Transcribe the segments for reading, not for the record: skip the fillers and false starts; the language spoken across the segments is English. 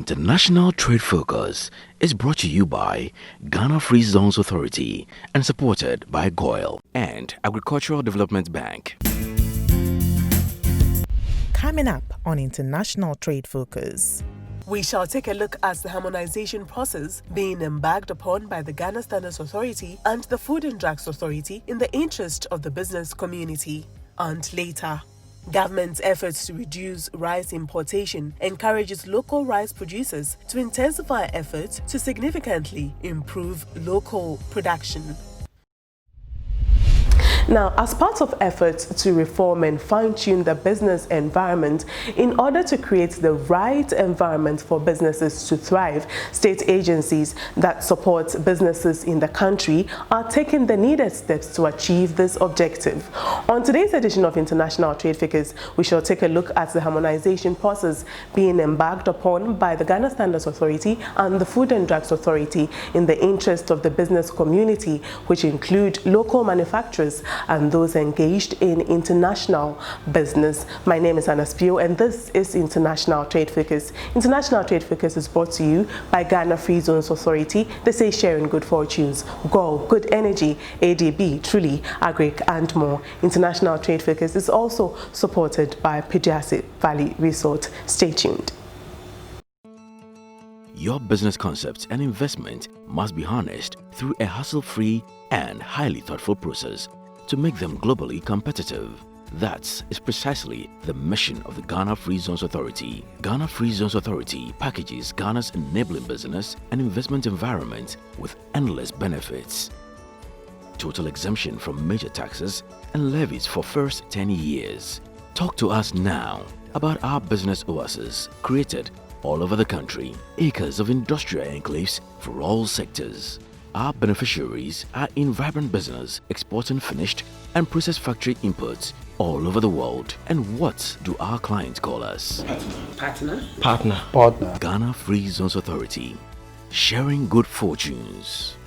International Trade Focus is brought to you by Ghana Free Zones Authority and supported by GOIL and Agricultural Development Bank. Coming up on International Trade Focus. We shall take a look at the harmonization process being embarked upon by the Ghana Standards Authority and the Food and Drugs Authority in the interest of the business community. And later, government's efforts to reduce rice importation encourages local rice producers to intensify efforts to significantly improve local production. Now, as part of efforts to reform and fine-tune the business environment in order to create the right environment for businesses to thrive, state agencies that support businesses in the country are taking the needed steps to achieve this objective. On today's edition of International Trade Focus, we shall take a look at the harmonization process being embarked upon by the Ghana Standards Authority and the Food and Drugs Authority in the interest of the business community, which include local manufacturers and those engaged in international business. My name is Anna Spio and this is International Trade Focus. International Trade Focus is brought to you by Ghana Free Zones Authority. They say sharing good fortunes, GOIL, Good Energy, ADB, Truly, Agric and more. International Trade Focus is also supported by Pediasi Valley Resort. Stay tuned. Your business concepts and investment must be harnessed through a hassle-free and highly thoughtful process to make them globally competitive. That is precisely the mission of the Ghana Free Zones Authority. Ghana Free Zones Authority packages Ghana's enabling business and investment environment with endless benefits. Total exemption from major taxes and levies for first 10 years. Talk to us now about our business oasis created all over the country. Acres of industrial enclaves for all sectors. Our beneficiaries are in vibrant business, exporting finished and processed factory inputs all over the world. And what do our clients call us? Partner. Ghana Free Zones Authority, sharing good fortunes.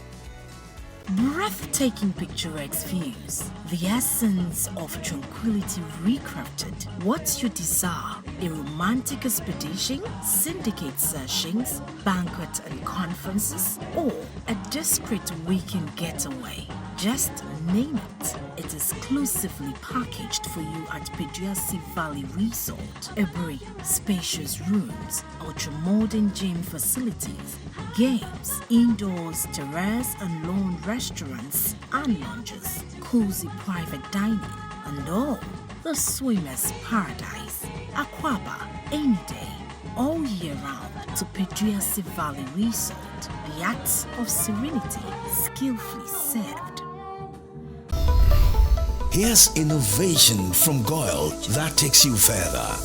Breathtaking picturesque views, the essence of tranquility recrafted. What's your desire? A romantic expedition, syndicate sessions, banquets and conferences, or a discreet weekend getaway? Just name it. It's exclusively packaged for you at Pediasi Valley Resort. Every spacious rooms, ultra-modern gym facilities, games, indoors, terrace and lawn restaurants and lounges, cozy private dining, and all the swimmer's paradise. Aquaba, any day, all year round to Pediasi Valley Resort. The acts of serenity, skillfully served. Here's innovation from GOIL that takes you further.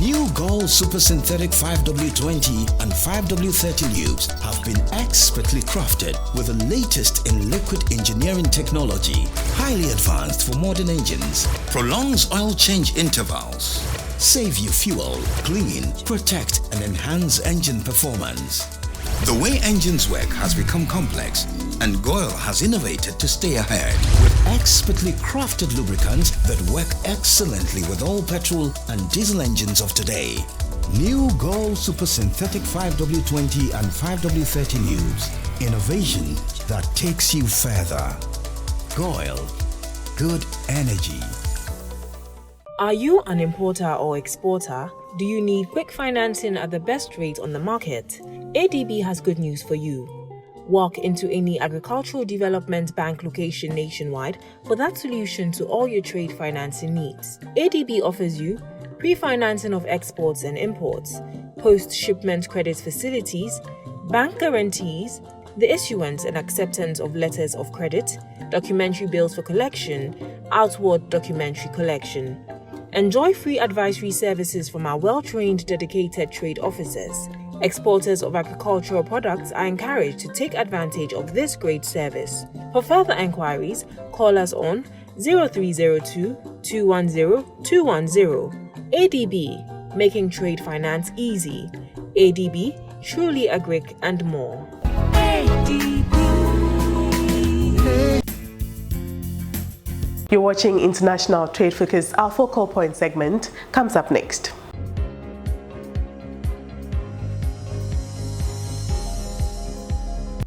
New GOIL Super Synthetic 5W20 and 5W30 lubes have been expertly crafted with the latest in liquid engineering technology, highly advanced for modern engines, prolongs oil change intervals, save you fuel, clean, protect and enhance engine performance. The way engines work has become complex, and GOIL has innovated to stay ahead with expertly crafted lubricants that work excellently with all petrol and diesel engines of today. New GOIL Super Synthetic 5W20 and 5W30 lubes. Innovation that takes you further. GOIL. Good energy. Are you an importer or exporter? Do you need quick financing at the best rate on the market? ADB has good news for you. Walk into any agricultural development bank location nationwide for that solution to all your trade financing needs. ADB offers you pre-financing of exports and imports, post-shipment credit facilities, bank guarantees, the issuance and acceptance of letters of credit, documentary bills for collection, outward documentary collection. Enjoy free advisory services from our well-trained, dedicated trade officers. Exporters of agricultural products are encouraged to take advantage of this great service. For further enquiries, call us on 0302 210 210. ADB, making trade finance easy. ADB, Truly Agric and more. You're watching International Trade Focus. Our focal point segment comes up next.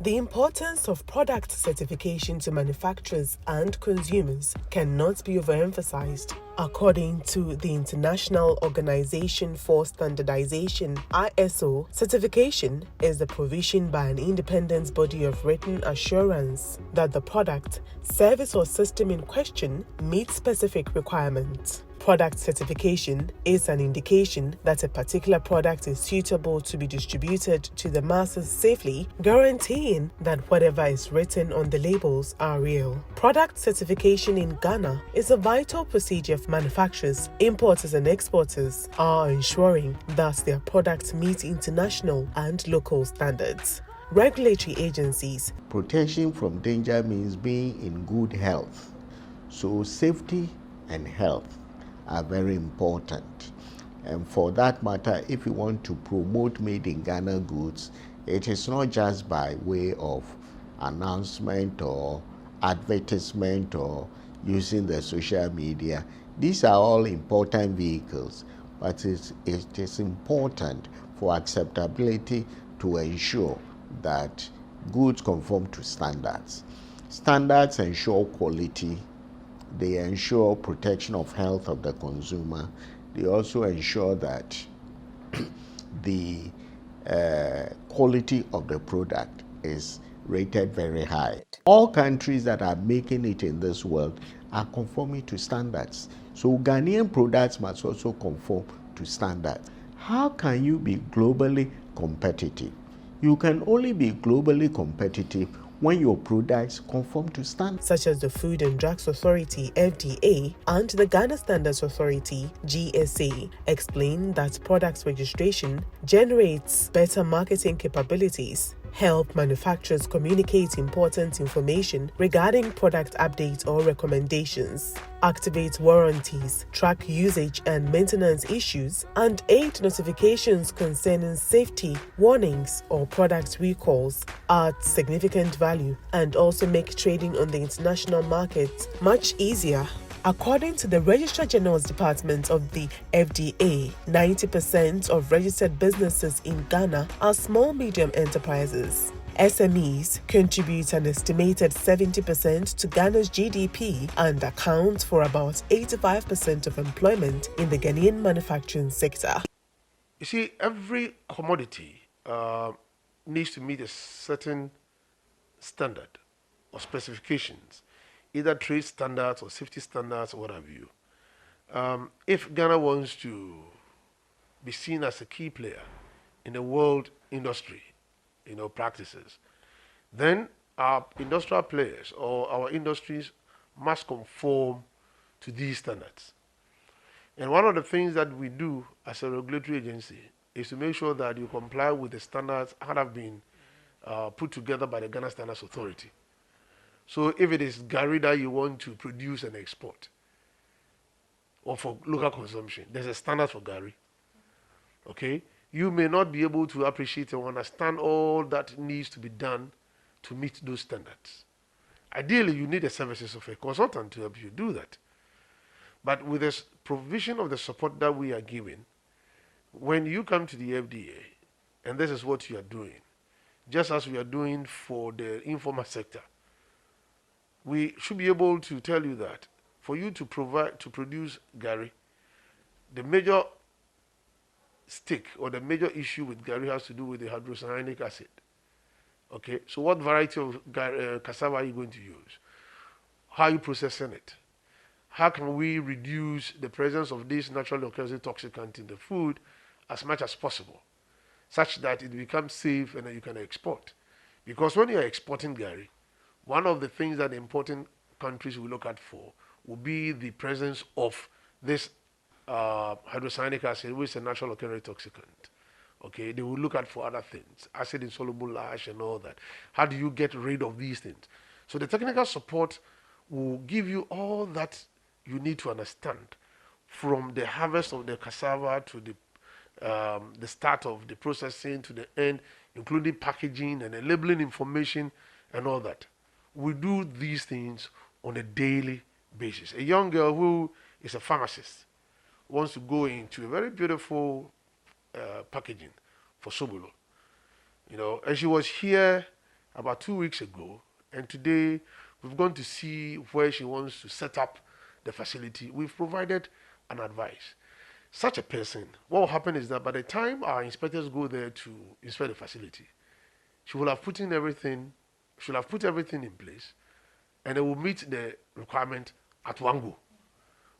The importance of product certification to manufacturers and consumers cannot be overemphasized. According to the International Organization for Standardization (ISO), certification is the provision by an independent body of written assurance that the product, service, or system in question meets specific requirements. Product certification is an indication that a particular product is suitable to be distributed to the masses safely, guaranteeing that whatever is written on the labels are real. Product certification in Ghana is a vital procedure for manufacturers, importers, and exporters are ensuring that their products meet international and local standards. Regulatory agencies. Protection from danger means being in good health. So safety and health are very important. And for that matter, if you want to promote made in Ghana goods, it is not just by way of announcement or advertisement or using the social media. These are all important vehicles, but it is important for acceptability to ensure that goods conform to standards. Standards ensure quality. They ensure protection of health of the consumer. They also ensure that the quality of the product is rated very high. All countries that are making it in this world are conforming to standards. So Ghanaian products must also conform to standards. How can you be globally competitive? You can only be globally competitive when your products conform to standards, such as the Food and Drugs Authority (FDA) and the Ghana Standards Authority (GSA), explain that product registration generates better marketing capabilities, help manufacturers communicate important information regarding product updates or recommendations, activate warranties, track usage and maintenance issues, and aid notifications concerning safety, warnings, or product recalls at significant value, and also make trading on the international market much easier. According to the Registrar General's Department of the FDA, 90% of registered businesses in Ghana are small-medium enterprises. SMEs contribute an estimated 70% to Ghana's GDP and account for about 85% of employment in the Ghanaian manufacturing sector. You see, every commodity needs to meet a certain standard or specifications, either trade standards or safety standards or what have you. If Ghana wants to be seen as a key player in the world industry, practices, then our industrial players or our industries must conform to these standards. And one of the things that we do as a regulatory agency is to make sure that you comply with the standards that have been put together by the Ghana Standards Authority. So if it is Gary that you want to produce and export, or for local consumption, there's a standard for Gary. Okay? You may not be able to appreciate or understand all that needs to be done to meet those standards. Ideally, you need the services of a consultant to help you do that. But with the provision of the support that we are giving, when you come to the FDA, and this is what you are doing, just as we are doing for the informal sector, we should be able to tell you that for you to produce Gary, the major stake or the major issue with Gary has to do with the hydrocyanic acid. Okay, so what variety of cassava are you going to use? How are you processing it? How can we reduce the presence of this naturally occurring toxicant in the food as much as possible, such that it becomes safe and then you can export? Because when you are exporting Gary, one of the things that important countries will look at for will be the presence of this hydrocyanic acid, which is a natural occurring toxicant. Okay, they will look at for other things, acid insoluble ash and all that. How do you get rid of these things? So the technical support will give you all that you need to understand, from the harvest of the cassava to the start of the processing to the end, including packaging and the labeling information and all that. We do these things on a daily basis. A young girl who is a pharmacist wants to go into a very beautiful packaging for Sobolo, and she was here about 2 weeks ago, and today we've gone to see where she wants to set up the facility. We've provided an advice. Such a person, what will happen is that by the time our inspectors go there to inspect the facility, she will have put in everything, she will have put everything in place, and it will meet the requirement at one go.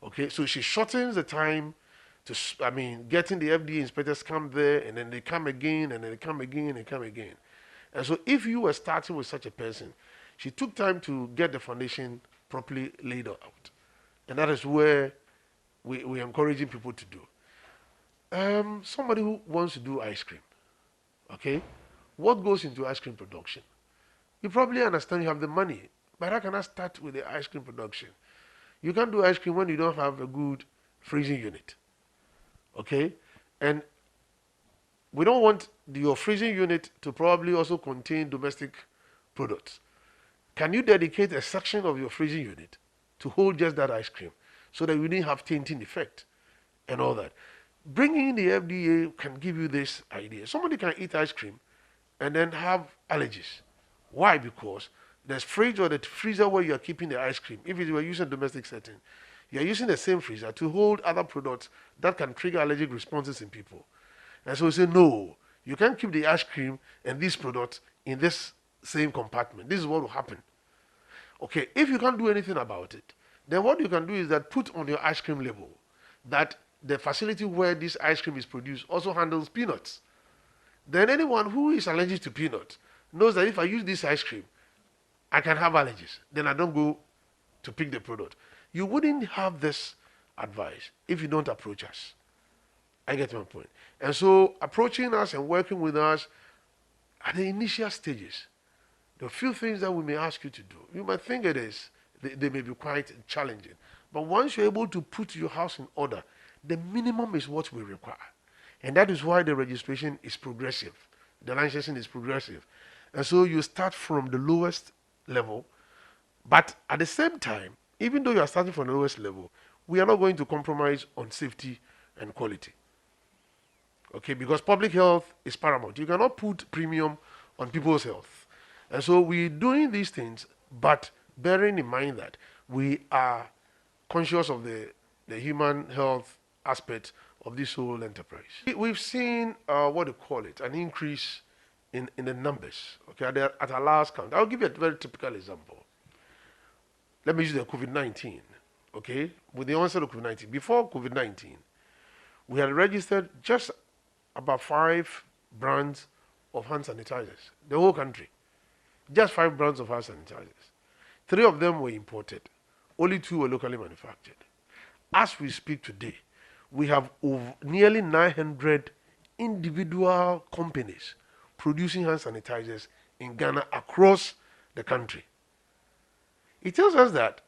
Okay, so she shortens the time to, getting the FDA inspectors come there, and then they come again, and then they come again, and come again. And so if you were starting with such a person, she took time to get the foundation properly laid out. And that is where we're encouraging people to do. Somebody who wants to do ice cream, okay? What goes into ice cream production? You probably understand you have the money, but how can I start with the ice cream production? You can't do ice cream when you don't have a good freezing unit, okay? And we don't want your freezing unit to probably also contain domestic products. Can you dedicate a section of your freezing unit to hold just that ice cream so that you didn't have tainting effect and all that? Bringing the FDA can give you this idea. Somebody can eat ice cream and then have allergies. Why? Because there's fridge or the freezer where you are keeping the ice cream. If you were using a domestic setting, you are using the same freezer to hold other products that can trigger allergic responses in people. And so we say, no, you can't keep the ice cream and these products in this same compartment. This is what will happen. Okay, if you can't do anything about it, then what you can do is that put on your ice cream label that the facility where this ice cream is produced also handles peanuts. Then anyone who is allergic to peanuts knows that if I use this ice cream, I can have allergies. Then I don't go to pick the product. You wouldn't have this advice if you don't approach us. I get my point. And so approaching us and working with us at the initial stages, the few things that we may ask you to do, you might think they may be quite challenging. But once you're able to put your house in order, the minimum is what we require. And that is why the registration is progressive. The licensing is progressive. And so you start from the lowest level, but at the same time, even though you are starting from the lowest level, we are not going to compromise on safety and quality. Okay, because public health is paramount. You cannot put premium on people's health. And so we're doing these things, but bearing in mind that we are conscious of the human health aspect of this whole enterprise. We've seen, what do you call it, an increase in the numbers, okay, at our last count. I'll give you a very typical example. Let me use the COVID-19, okay? With the onset of COVID-19, before COVID-19, we had registered just about 5 brands of hand sanitizers, the whole country. Just 5 brands of hand sanitizers. 3 of them were imported. Only 2 were locally manufactured. As we speak today, we have nearly 900 individual companies producing hand sanitizers in Ghana across the country. It tells us that,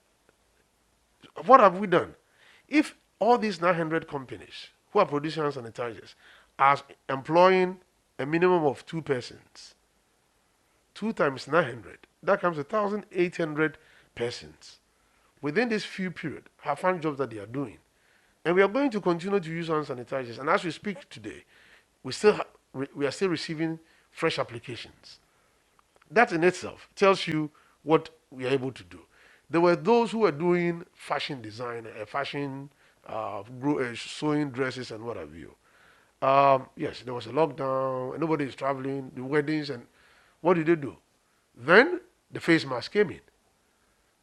what have we done? If all these 900 companies who are producing hand sanitizers are employing a minimum of 2 persons, 2 times 900, that comes to 1,800 persons. Within this few period, have found jobs that they are doing. And we are going to continue to use hand sanitizers. And as we speak today, we are still receiving fresh applications. That in itself tells you what we are able to do. There were those who were doing fashion design, sewing dresses and what have you. Yes, there was a lockdown, and nobody is traveling, the weddings, and what did they do? Then the face mask came in.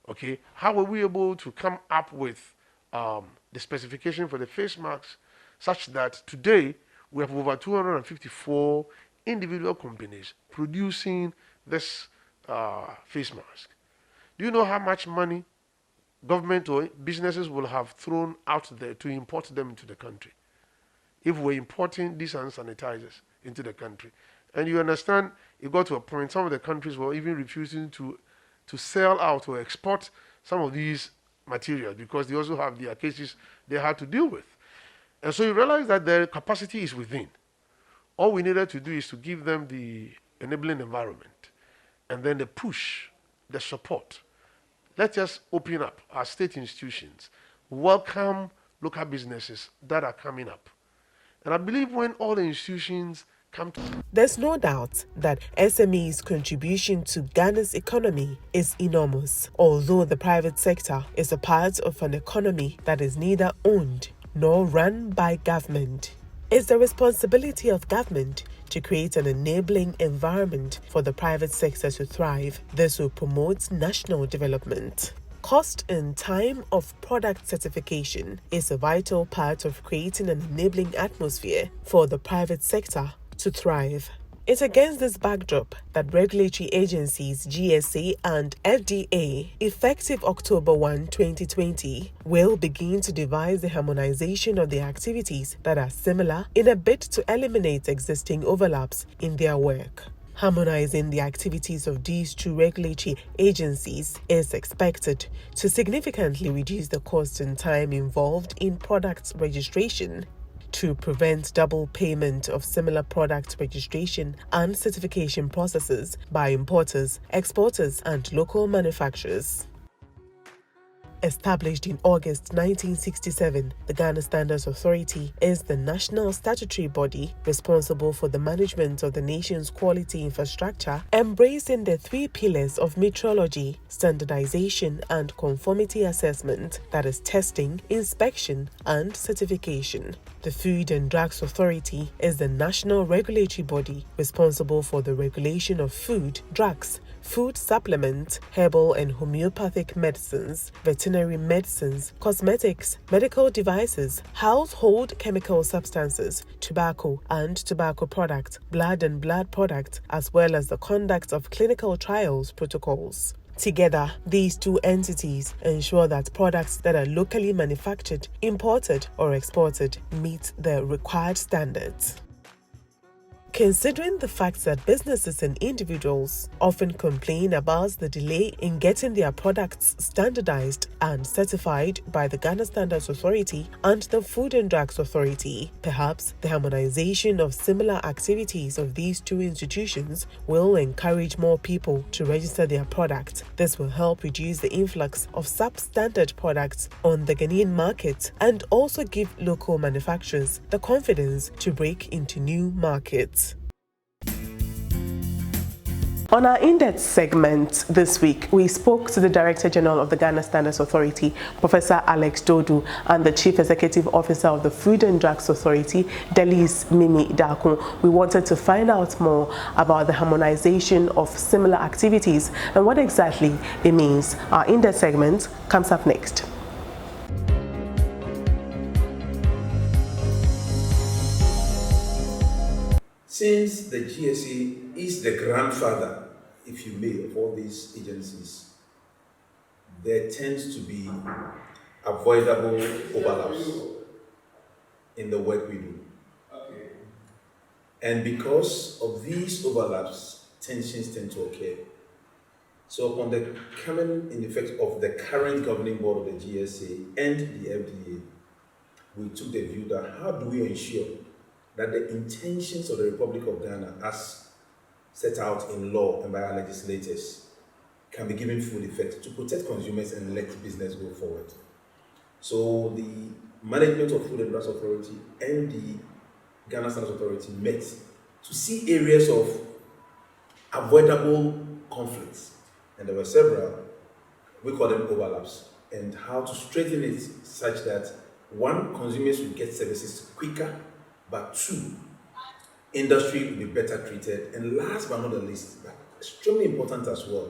Okay, how were we able to come up with the specification for the face masks such that today we have over 254 individual companies producing this face mask? Do you know how much money government or businesses will have thrown out there to import them into the country if we're importing these hand sanitizers into the country? And you understand, it got to a point, some of the countries were even refusing to sell out or export some of these materials because they also have their cases they had to deal with. And so you realize that their capacity is within. All we needed to do is to give them the enabling environment and then the push, the support. Let's just open up our state institutions, welcome local businesses that are coming up. And I believe when all the institutions come to. There's no doubt that SME's contribution to Ghana's economy is enormous, although the private sector is a part of an economy that is neither owned nor run by government. It's the responsibility of government to create an enabling environment for the private sector to thrive. This will promote national development. Cost and time of product certification is a vital part of creating an enabling atmosphere for the private sector to thrive. It's against this backdrop that regulatory agencies GSA and FDA, effective October 1, 2020, will begin to devise the harmonization of the activities that are similar in a bid to eliminate existing overlaps in their work. Harmonizing the activities of these two regulatory agencies is expected to significantly reduce the cost and time involved in product registration, to prevent double payment of similar product registration and certification processes by importers, exporters, and local manufacturers. Established in August 1967, the Ghana Standards Authority is the national statutory body responsible for the management of the nation's quality infrastructure, embracing the three pillars of metrology, standardization, and conformity assessment, that is, testing, inspection, and certification. The Food and Drugs Authority is the national regulatory body responsible for the regulation of food, drugs, food supplements, herbal and homeopathic medicines, veterinary medicines, cosmetics, medical devices, household chemical substances, tobacco and tobacco products, blood and blood products, as well as the conduct of clinical trials protocols. Together, these two entities ensure that products that are locally manufactured, imported, or exported meet the required standards. Considering the fact that businesses and individuals often complain about the delay in getting their products standardized and certified by the Ghana Standards Authority and the Food and Drugs Authority, perhaps the harmonization of similar activities of these two institutions will encourage more people to register their product. This will help reduce the influx of substandard products on the Ghanaian market and also give local manufacturers the confidence to break into new markets. On our in-depth segment this week, we spoke to the Director General of the Ghana Standards Authority, Professor Alex Dodu, and the Chief Executive Officer of the Food and Drugs Authority, Delis Mimi Dakun. We wanted to find out more about the harmonization of similar activities and what exactly it means. Our in-depth segment comes up next. Since the GSA is the grandfather, if you may, of all these agencies, there tends to be avoidable overlaps in the work we do. Okay. And because of these overlaps, tensions tend to occur. So upon the coming in effect of the current governing board of the GSA and the FDA, we took the view that how do we ensure that the intentions of the Republic of Ghana, as set out in law and by our legislators, can be given full effect to protect consumers and let business go forward. So the management of Food and Drugs Authority and the Ghana Standards Authority met to see areas of avoidable conflicts, and there were several, we call them overlaps, and how to straighten it such that one, consumers will get services quicker, but two, industry will be better treated, and last but not the least, but extremely important as well,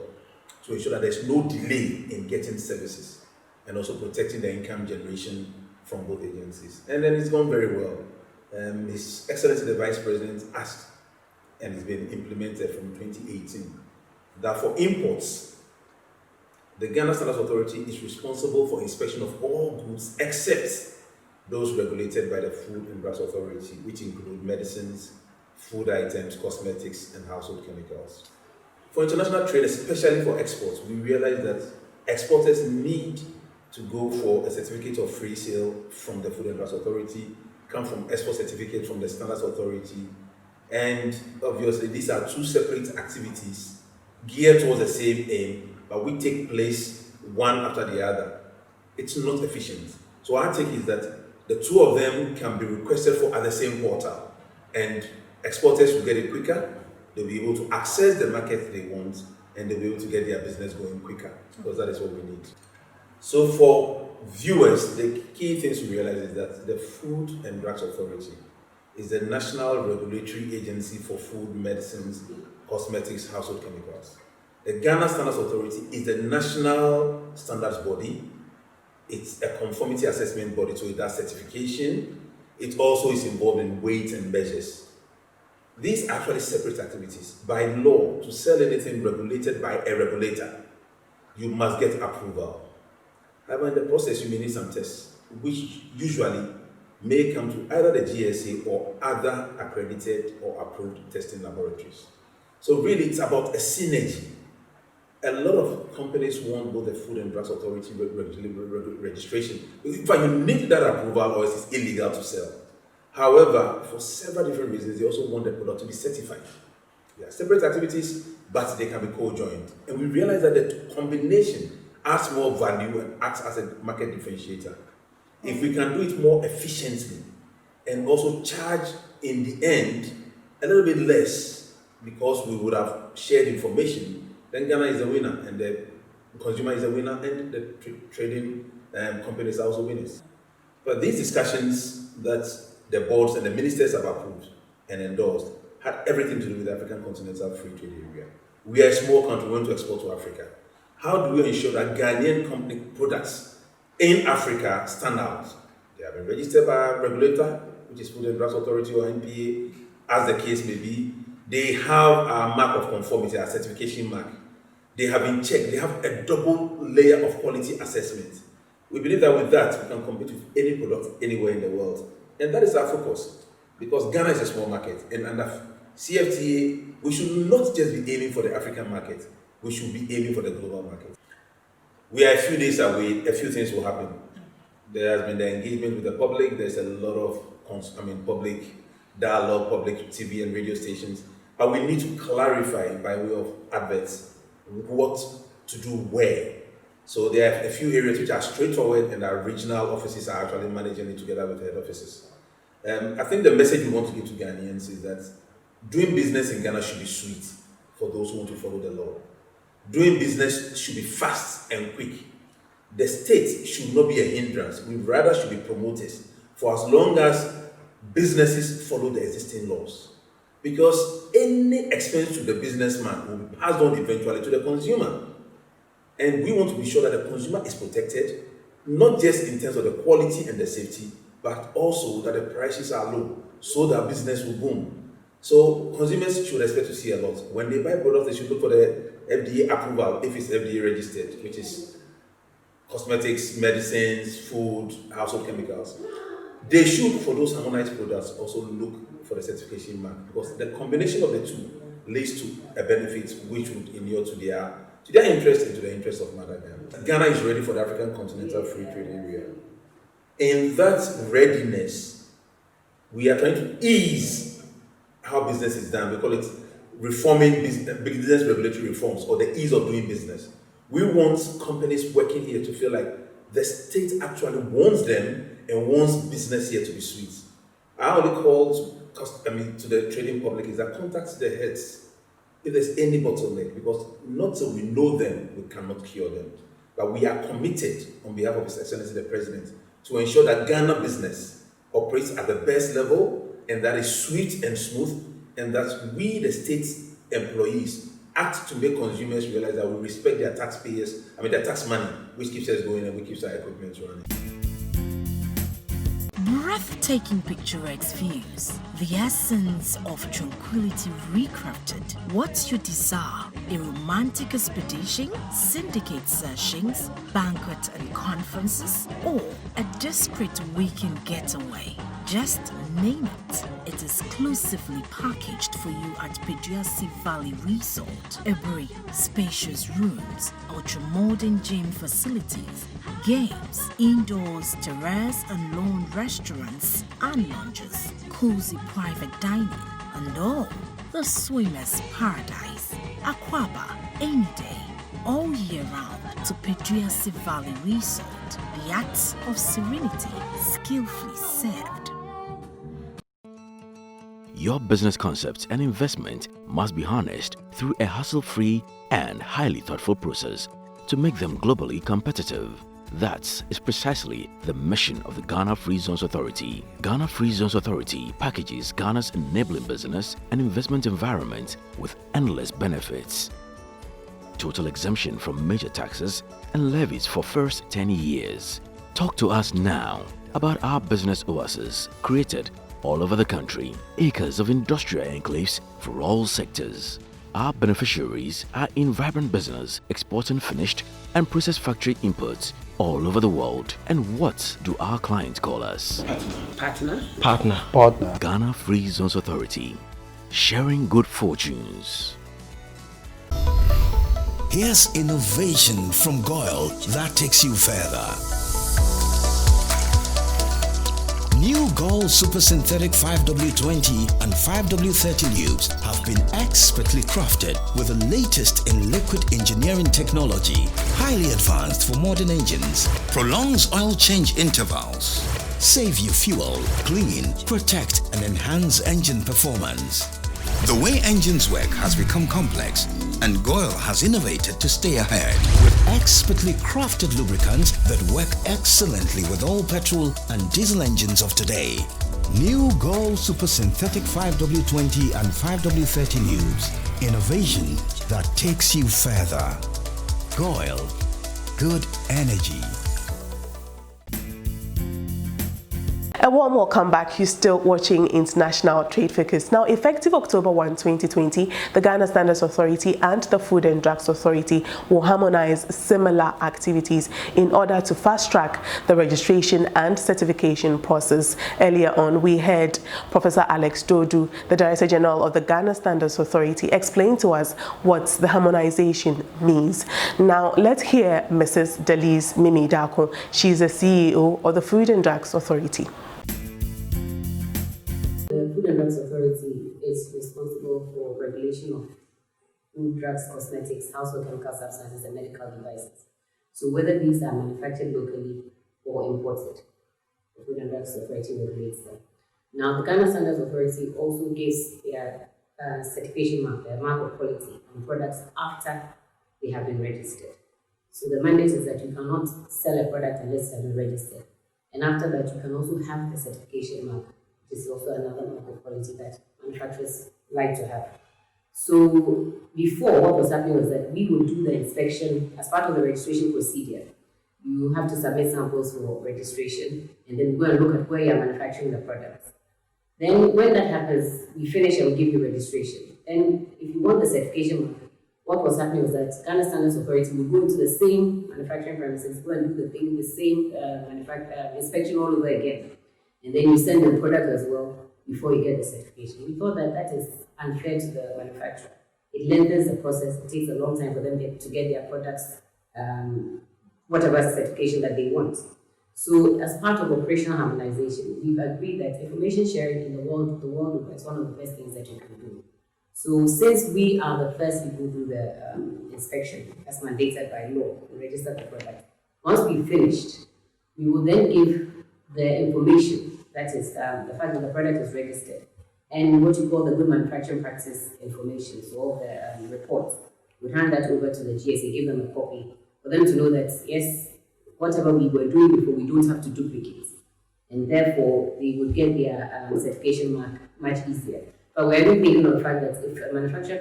to ensure that there's no delay in getting services and also protecting the income generation from both agencies. And then it's gone very well. His Excellency the Vice President asked, and it's been implemented from 2018, that for imports, the Ghana Standards Authority is responsible for inspection of all goods except those regulated by the Food and Drugs Authority, which include medicines, food items, cosmetics, and household chemicals. For international trade, especially for exports, we realize that exporters need to go for a certificate of free sale from the Food and Drugs Authority, come from export certificate from the Standards Authority, and obviously these are two separate activities geared towards the same aim, but we take place one after the other. It's not efficient. So our take is that the two of them can be requested for at the same portal, and Exporters will get it quicker, they'll be able to access the market they want, and they'll be able to get their business going quicker, because that is what we need. So for viewers, the key things to realize is that the Food and Drugs Authority is the national regulatory agency for food, medicines, cosmetics, household chemicals. The Ghana Standards Authority is the national standards body. It's a conformity assessment body, so it does certification. It also is involved in weight and measures. These are actually separate activities. By law, to sell anything regulated by a regulator, you must get approval. However, in the process, you may need some tests, which usually may come to either the GSA or other accredited or approved testing laboratories. So really, it's about a synergy. A lot of companies want both the Food and Drugs Authority registration. In fact, you need that approval or it's illegal to sell. However, for several different reasons, they also want the product to be certified. They are separate activities, but they can be co-joined. And we realize that the combination adds more value and acts as a market differentiator. If we can do it more efficiently and also charge in the end a little bit less because we would have shared information, then Ghana is the winner and the consumer is the winner and the trading companies are also winners. But these discussions that the boards and the ministers have approved and endorsed had everything to do with the African Continental Free Trade Area. We are a small country, we want to export to Africa. How do we ensure that Ghanaian company products in Africa stand out? They have been registered by a regulator, which is Food and Drugs Authority or NPA, as the case may be. They have a mark of conformity, a certification mark. They have been checked. They have a double layer of quality assessment. We believe that with that, we can compete with any product anywhere in the world. And that is our focus, because Ghana is a small market. And under CFTA, we should not just be aiming for the African market. We should be aiming for the global market. We are a few days away. A few things will happen. There has been the engagement with the public. There's a lot of public dialogue, public TV and radio stations. But we need to clarify by way of adverts what to do where. So there are a few areas which are straightforward and our regional offices are actually managing it together with head offices. I think the message we want to give to Ghanaians is that doing business in Ghana should be sweet for those who want to follow the law. Doing business should be fast and quick. The state should not be a hindrance. We rather should be promoters for as long as businesses follow the existing laws. Because any expense to the businessman will be passed on eventually to the consumer. And we want to be sure that the consumer is protected, not just in terms of the quality and the safety, but also that the prices are low, so that business will boom. So consumers should expect to see a lot. When they buy products, they should look for the FDA approval, if it's FDA registered, which is cosmetics, medicines, food, household chemicals. They should, for those harmonized products, also look for the certification mark, because the combination of the two leads to a benefit which would inure to their interest and to the interest of Mother Ghana. Ghana is ready for the African Continental Free Trade Area. In that readiness, we are trying to ease how business is done. We call it reforming business regulatory reforms, or the ease of doing business. We want companies working here to feel like the state actually wants them and wants business here to be sweet. Our only call to the trading public is that contact the heads if there's any bottleneck, because not till we know them, we cannot cure them. But we are committed on behalf of His Excellency the President to ensure that Ghana business operates at the best level, and that is sweet and smooth, and that we, the state employees, act to make consumers realize that we respect their their tax money, which keeps us going and which keeps our equipment running. Breathtaking picturesque views, the essence of tranquility recrafted. What's your desire? A romantic expedition, syndicate sessions, banquet and conferences, or a discreet weekend getaway? Just name it. It's exclusively packaged for you at Peduasi Valley Resort. Every spacious rooms, ultra-modern gym facilities, games, indoors, terrace and lawn restaurants and lounges, cozy private dining, and all the swimmer's paradise. Aquaba, any day, all year round to Peduasi Valley Resort. The acts of serenity skillfully served. Your business concepts and investment must be harnessed through a hassle-free and highly thoughtful process to make them globally competitive. That is precisely the mission of the Ghana Free Zones Authority. Ghana Free Zones Authority packages Ghana's enabling business and investment environment with endless benefits. Total exemption from major taxes and levies for first 10 years. Talk to us now about our business oasis created all over the country. Acres of industrial enclaves for all sectors. Our beneficiaries are in vibrant business, exporting finished and processed factory inputs all over the world. And what do our clients call us? Partner. Ghana Free Zones Authority, sharing good fortunes. Here's innovation from Goyle that takes you further. New Gold Super Synthetic 5W20 and 5W30 lubes have been expertly crafted with the latest in liquid engineering technology, highly advanced for modern engines, prolongs oil change intervals, save you fuel, clean, protect and enhance engine performance. The way engines work has become complex, and Goyle has innovated to stay ahead with expertly crafted lubricants that work excellently with all petrol and diesel engines of today. New Goyle Super Synthetic 5W20 and 5W30 lubes. Innovation that takes you further. Goyle. Good energy. A warm welcome back. You're still watching International Trade Focus. Now, effective October 1, 2020, the Ghana Standards Authority and the Food and Drugs Authority will harmonize similar activities in order to fast-track the registration and certification process. Earlier on, we heard Professor Alex Dodu, the Director General of the Ghana Standards Authority, explain to us what the harmonization means. Now, let's hear Mrs. Delise Mimi Dako. She's the CEO of the Food and Drugs Authority. The Food and Drugs Authority is responsible for regulation of food, drugs, cosmetics, household chemical substances, and medical devices. So whether these are manufactured locally or imported, the Food and Drugs Authority regulates them. Now, the Ghana Standards Authority also gives their certification mark, their mark of quality on products after they have been registered. So the mandate is that you cannot sell a product unless it has been registered. And after that, you can also have the certification mark, which is also another mark of quality that manufacturers like to have. So before, what was happening was that we would do the inspection as part of the registration procedure. You have to submit samples for registration and then go and look at where you are manufacturing the products. Then when that happens, we finish and we give you registration. And if you want the certification mark, what was happening was that Ghana Standards Authority would go into the same manufacturing premises, go and do the same inspection all over again. And then you send the product as well before you get the certification. We thought that that is unfair to the manufacturer. It lengthens the process. It takes a long time for them to get their products, whatever certification that they want. So as part of operational harmonization, we've agreed that information sharing in the world over is one of the best things that you can do. So since we are the first people who do the inspection as mandated by law to register the product, once we've finished, we will then give the information, that is the fact that the product is registered, and what you call the good manufacturing practice information, so all the reports. We hand that over to the GSA, give them a copy, for them to know that, yes, whatever we were doing before, we don't have to duplicate. And therefore, they would get their certification mark much easier. But we're even thinking of the fact that if a manufacturer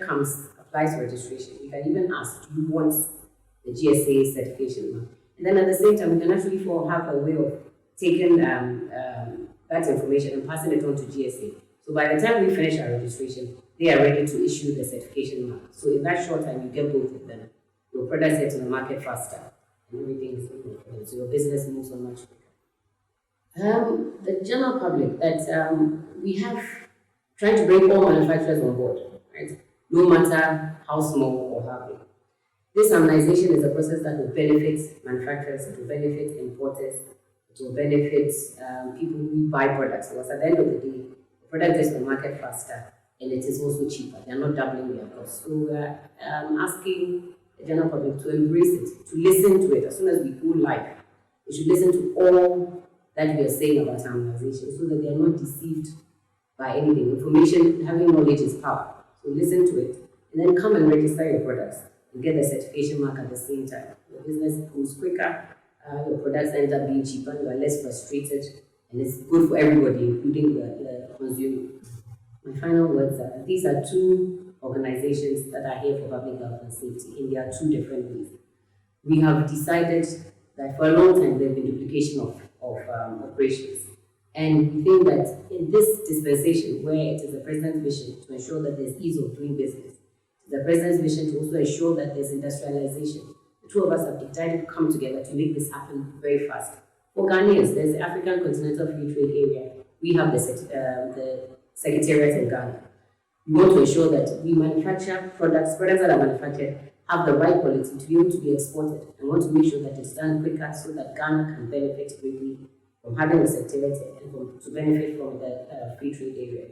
applies for registration, we can even ask, do you want the GSA certification mark? And then at the same time, we can actually have a way of taking that information and passing it on to GSA. So by the time we finish our registration, they are ready to issue the certification mark. So in that short time, you get both of them. Your products get to the market faster, and everything is moving for them. So your business moves on much quicker. The general public, that we have trying to bring all manufacturers on board, right? No matter how small or how big. This harmonization is a process that will benefit manufacturers, it will benefit importers, it will benefit people who buy products. Because at the end of the day, the product gets to the market faster and it is also cheaper. They are not doubling their costs. So we're asking the general public to embrace it, to listen to it. As soon as we go live, we should listen to all that we are saying about harmonization so that they are not deceived by anything. Information, having knowledge is power. So listen to it, and then come and register your products and get the certification mark at the same time. Your business goes quicker, your products end up being cheaper, you are less frustrated, and it's good for everybody, including the consumer. My final words are, these are two organizations that are here for public health and safety, and they are two different ways. We have decided that for a long time there have been duplication of operations. And we think that in this dispensation, where it is the President's vision to ensure that there's ease of doing business, it is the President's vision to also ensure that there's industrialization. The two of us have decided to come together to make this happen very fast. For Ghanaians, there's the African Continental Free Trade Area. We have the Secretariat in Ghana. We want to ensure that we manufacture products that are manufactured have the right quality to be able to be exported, and want to make sure that it's done quicker so that Ghana can benefit greatly from having a secretariat and to benefit from the free trade area.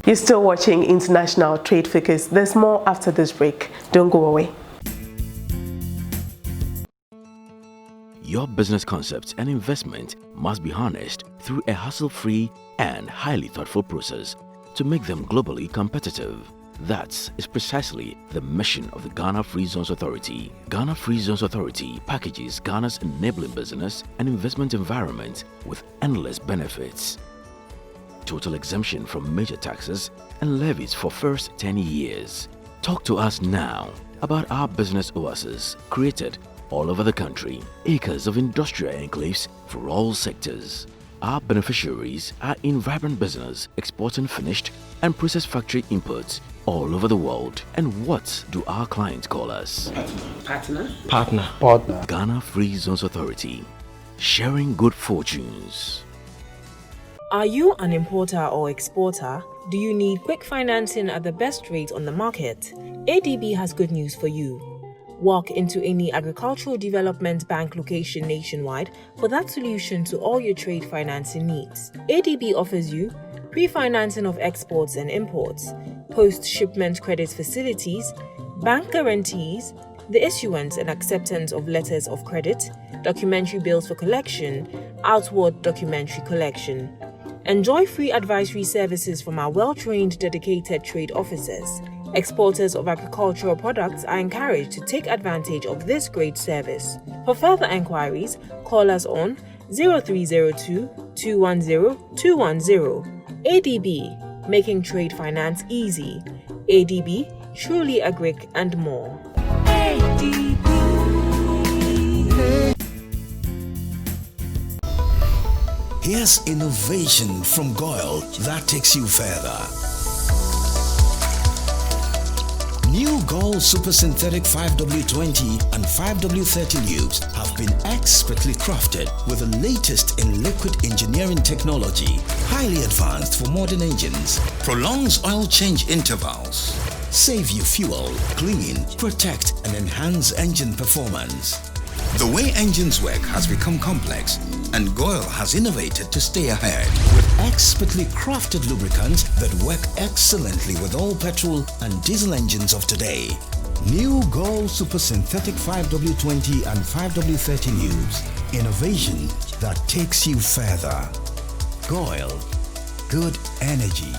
You're still watching International Trade Focus. There's more after this break. Don't go away. Your business concepts and investment must be harnessed through a hassle-free and highly thoughtful process to make them globally competitive. That is precisely the mission of the Ghana Free Zones Authority. Ghana Free Zones Authority packages Ghana's enabling business and investment environment with endless benefits. Total exemption from major taxes and levies for first 10 years. Talk to us now about our business oasis created all over the country. Acres of industrial enclaves for all sectors. Our beneficiaries are in vibrant business, exporting finished and processed factory inputs all over the world. And what do our clients call us? Partner. Ghana Free Zones Authority, sharing good fortunes. Are you an importer or exporter? Do you need quick financing at the best rate on the market? ADB has good news for you. Walk into any agricultural development bank location nationwide for that solution to all your trade financing needs. ADB offers you pre-financing of exports and imports, post-shipment credit facilities, bank guarantees, the issuance and acceptance of letters of credit, documentary bills for collection, outward documentary collection. Enjoy free advisory services from our well-trained, dedicated trade officers. Exporters of agricultural products are encouraged to take advantage of this great service. For further enquiries, call us on 0302 210 210. ADB, making trade finance easy. ADB, truly agric and more. Here's innovation from Goyle that takes you further. New Gold Super Synthetic 5W20 and 5W30 lubes have been expertly crafted with the latest in liquid engineering technology, highly advanced for modern engines, prolongs oil change intervals, save you fuel, clean, protect and enhance engine performance. The way engines work has become complex, and Goyle has innovated to stay ahead with expertly crafted lubricants that work excellently with all petrol and diesel engines of today. New Goyle Super Synthetic 5W20 and 5W30 lubes. Innovation that takes you further. Goyle. Good energy.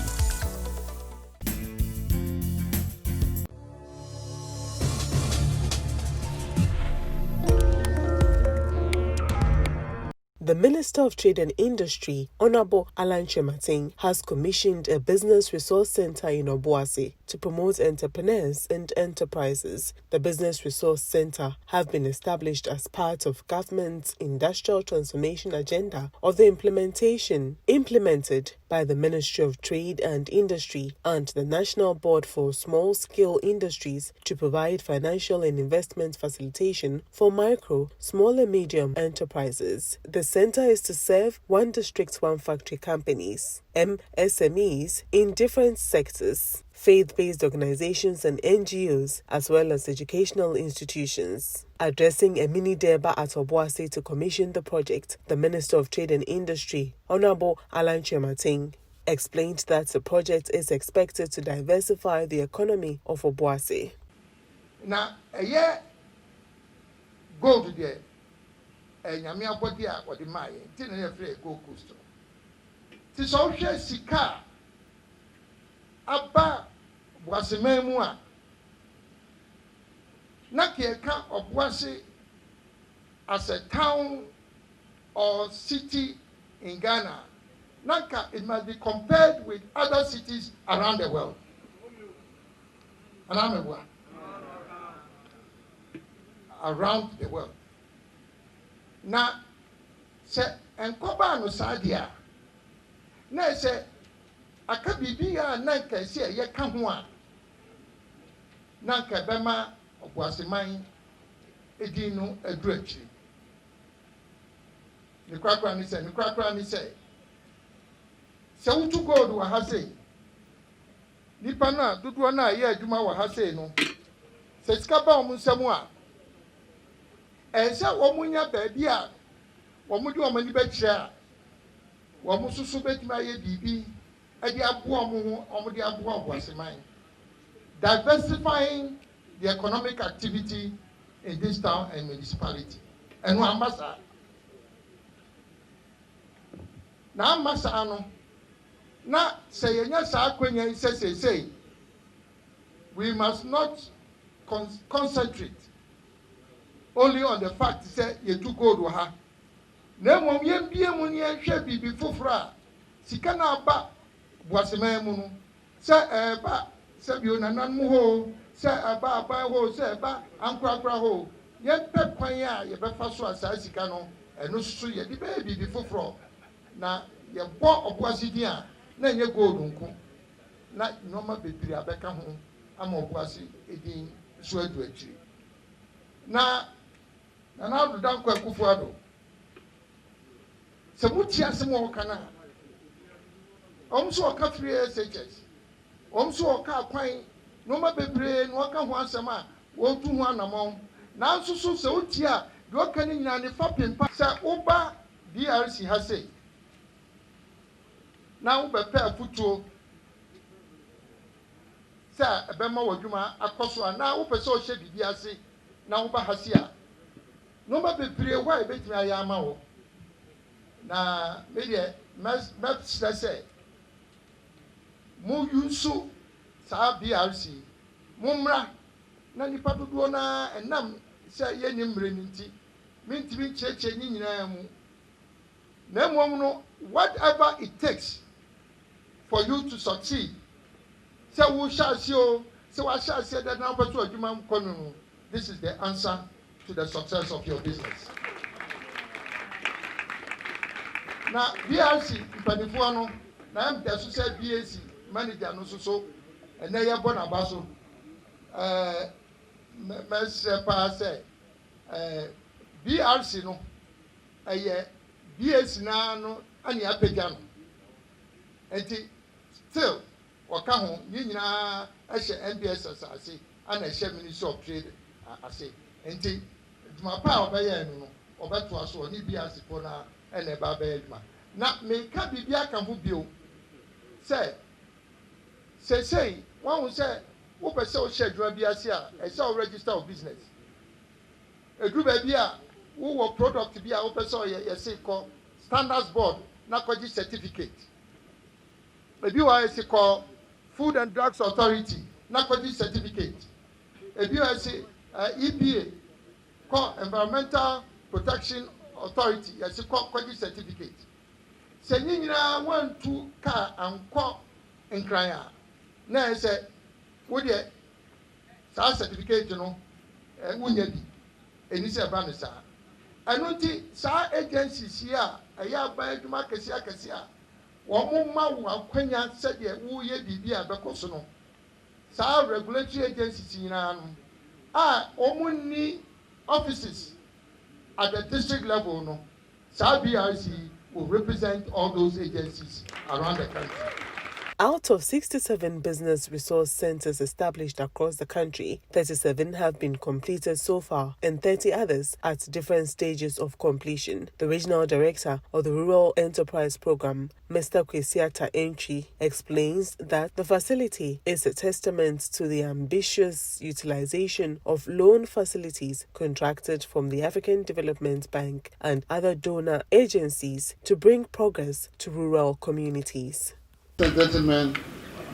The Minister of Trade and Industry, Honorable Alan Kyerematen, has commissioned a business resource center in Obuasi to promote entrepreneurs and enterprises. The Business Resource Center have been established as part of government's industrial transformation agenda of the implemented by the Ministry of Trade and Industry and the National Board for Small-Scale Industries to provide financial and investment facilitation for micro, small and medium enterprises. The center is to serve one district, one factory companies, MSMEs, in different sectors, faith-based organizations and NGOs, as well as educational institutions. Addressing a mini Deba at Obuasi to commission the project, the Minister of Trade and Industry, Honorable Alan Kyerematen, explained that the project is expected to diversify the economy of Obuasi. Now, a year gold there, and Yamia body or the Maya, 10 years gold coast. Tisoshe sika aba Boaseman a na keka Obuasi as a town or city in Ghana. Nanka, it must be compared with other cities around the world. Around the world. Now, se enkoba no sadia. Na se aka bibia nanka se ye ka ho a. Nanka bema Obuaseman edinu adurachi. Ni kwakwa ni se se wutu gold wa ha sei nipa na dodo na ye adwuma wa ha sei no se sika ba omu nsam a ense omunya ba bi a omu di omani ba kire a omu susu betima ye bibi ade abo omu ho omu de abo Obuaseman, diversifying the economic activity in this town and municipality. And one ambassador na ambassador no na say yenya sa akwanya say we must not concentrate only on the fact say you too gold wa ha na mom ye bie mu ne hwe bibi fofora sika na ba Boaseman mu no say ba say bi onanan mu ho say ba ho say ba ankrakra ho ye pe kwan a ye be fa so asa sika no eno so ye di ba bibi foforo na ye bo Obuasi din a na nye gold nko na nyoma bebiri abeka ho ama Obuasi edin so adu akiri na do dan kwa kufu ado se muti asem o kana omso o ka free SHS omso o ka kwan nyoma bebiri no ka ho asem a wo tu ho anamon na nso so se uti a do ka ni nyina ne fa pempa se uba DRC ha sei na wo bepe afutuo sa ebema wadwuma akoso na wo pese o hye bibi ase na wo ba hase a no ma bebire wa ebetimi ayama wo na me de map say mu yusu sa BRC mumra na nipa dodo na enam se ye nimre nti mintimi cheche nyina mu na emu no whatever it takes for you to succeed. Say we shall see you. Say we shall see that now. But this is the answer to the success of your business. Now, BRC, Panifuano, now I'm the associate BAC manager, no so, and now you're born a basso. Mr. Pa say, BRC no, BAC no, and you're pegano. And still, waka ho ni nyina ehye NBS asase ana ehye Ministry of Trade ase enti duma pa obeye no obeto aso ni BRC po na ene ba ba duma na me ka bibia ka ho bio say one who say wo pese o hye duma BRC a ehye o register of business edru ba bia wo product bia wo pese o ye say call standards board na koji certificate. Maybe why is it called Food and Drugs Authority, narcotic certificate. Maybe why is it EPA, called Environmental Protection Authority, yes, it called narcotic certificate. Say you know 1 2 car and call in Kraya. Now I say, would you certificate, you know, wouldn't you be? And it's a banner. I know the agencies here, a year by Kasia. Wamuma wakwenya said ye wo ye bibia bekoso no sa regulatory agencies nyina no omunni offices at the district level no sa BRC will represent all those agencies around the country. Out of 67 business resource centers established across the country, 37 have been completed so far and 30 others at different stages of completion. The Regional Director of the Rural Enterprise Program, Mr. Kwesiata Entry, explains that the facility is a testament to the ambitious utilization of loan facilities contracted from the African Development Bank and other donor agencies to bring progress to rural communities. Ladies and gentlemen,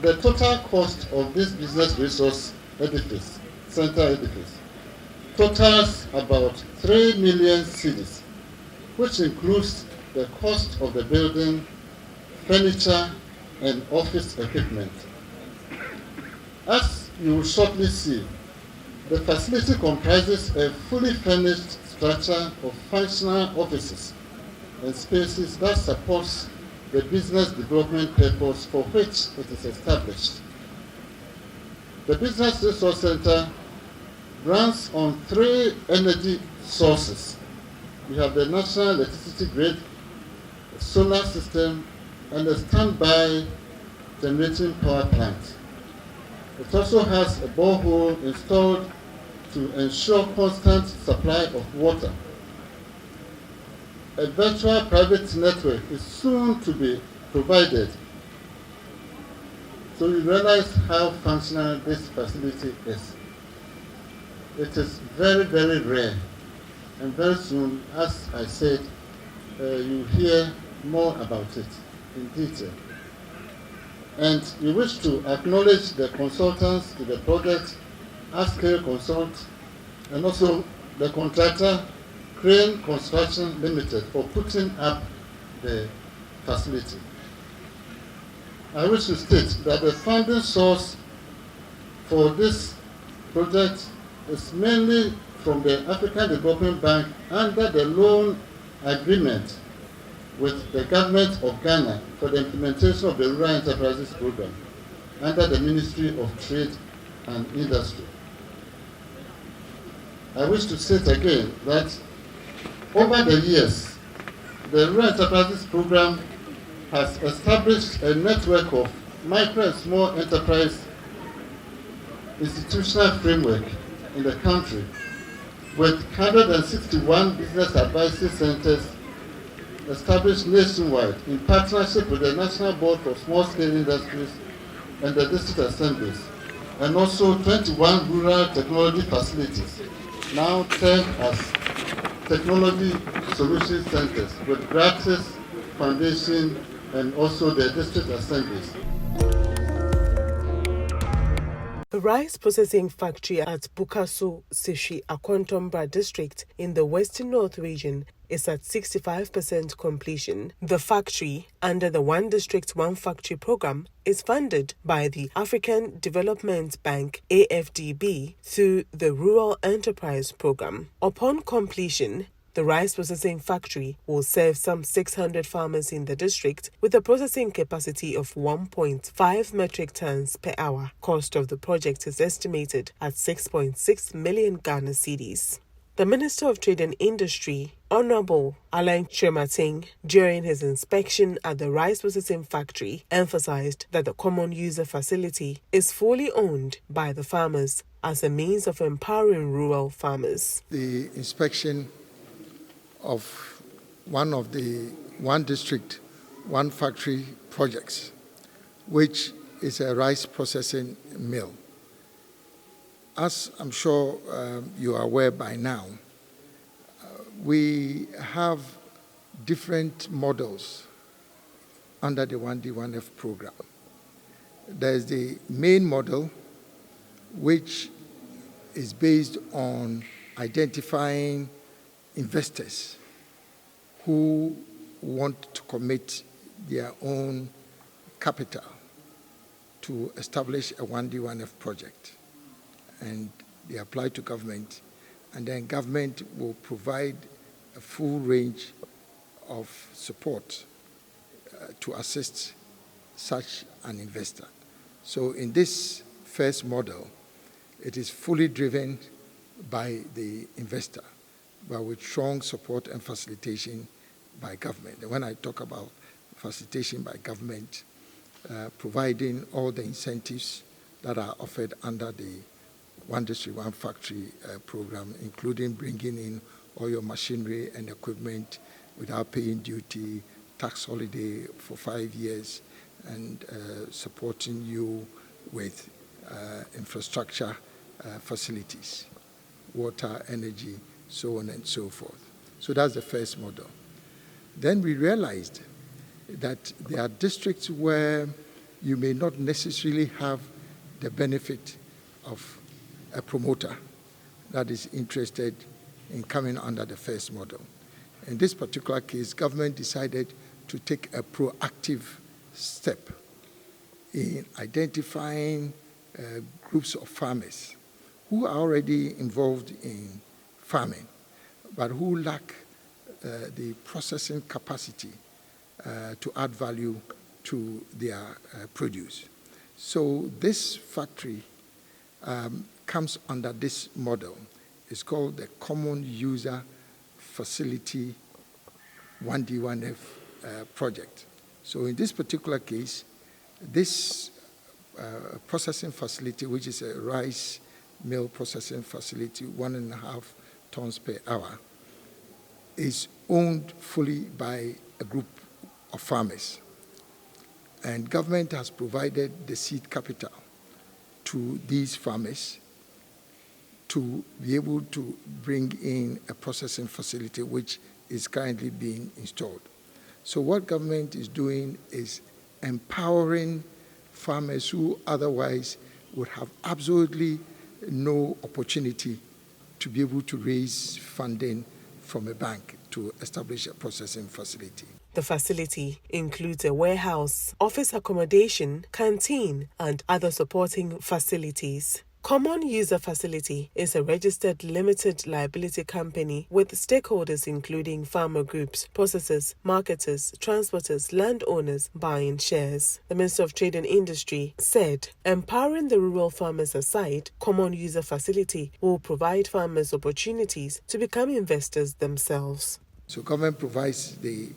the total cost of this business resource edifice, center edifice, totals about 3 million cedis, which includes the cost of the building, furniture, and office equipment. As you will shortly see, the facility comprises a fully furnished structure of functional offices and spaces that supports the business development purpose for which it is established. The Business Resource Center runs on 3 energy sources. We have the national electricity grid, a solar system, and a standby generating power plant. It also has a borehole installed to ensure constant supply of water. A virtual private network is soon to be provided. So you realize how functional this facility is. It is very, very rare. And very soon, as I said, you hear more about it in detail. And we wish to acknowledge the consultants to the project, Ascale Consult, and also the contractor, Crane Construction Limited, for putting up the facility. I wish to state that the funding source for this project is mainly from the African Development Bank under the loan agreement with the government of Ghana for the implementation of the Rural Enterprises Program under the Ministry of Trade and Industry. I wish to state again that over the years, the Rural Enterprises Program has established a network of micro and small enterprise institutional framework in the country with 161 business advisory centers established nationwide in partnership with the National Board for Small-Scale Industries and the district assemblies, and also 21 rural technology facilities, now termed as technology solution centers with Gratis Foundation and also the district assemblies. The rice processing factory at Bukasu, Sishi, Akontombra district in the Western North region is at 65% completion. The factory, under the One District, One Factory program, is funded by the African Development Bank, AFDB, through the Rural Enterprise Program. Upon completion, the rice processing factory will serve some 600 farmers in the district with a processing capacity of 1.5 metric tons per hour. Cost of the project is estimated at 6.6 million Ghana cedis. The Minister of Trade and Industry, Honorable Alain Chemating, during his inspection at the rice processing factory, emphasized that the common user facility is fully owned by the farmers as a means of empowering rural farmers. The inspection of one of the One District, One Factory projects, which is a rice processing mill. As I'm sure you are aware by now, we have different models under the 1D1F program. There's the main model, which is based on identifying investors who want to commit their own capital to establish a 1D1F project. And they apply to government, and then government will provide a full range of support to assist such an investor. So in this first model, it is fully driven by the investor, but with strong support and facilitation by government. And when I talk about facilitation by government, providing all the incentives that are offered under the One District, One Factory program, including bringing in all your machinery and equipment without paying duty, tax holiday for 5 years, and supporting you with infrastructure facilities, water, energy, so on and so forth. So that's the first model. Then we realized that there are districts where you may not necessarily have the benefit of a promoter that is interested in coming under the first model. In this particular case, government decided to take a proactive step in identifying groups of farmers who are already involved in farming, but who lack the processing capacity to add value to their produce. So this factory comes under this model. It's called the Common User Facility 1D1F project. So in this particular case, this processing facility, which is a rice mill processing facility, 1.5 tons per hour, is owned fully by a group of farmers. And government has provided the seed capital to these farmers to be able to bring in a processing facility which is currently being installed. So what government is doing is empowering farmers who otherwise would have absolutely no opportunity to be able to raise funding from a bank to establish a processing facility. The facility includes a warehouse, office accommodation, canteen, and other supporting facilities. Common User Facility is a registered limited liability company with stakeholders including farmer groups, processors, marketers, transporters, landowners buying shares. The Minister of Trade and Industry said, empowering the rural farmers aside, Common User Facility will provide farmers opportunities to become investors themselves. So government provides the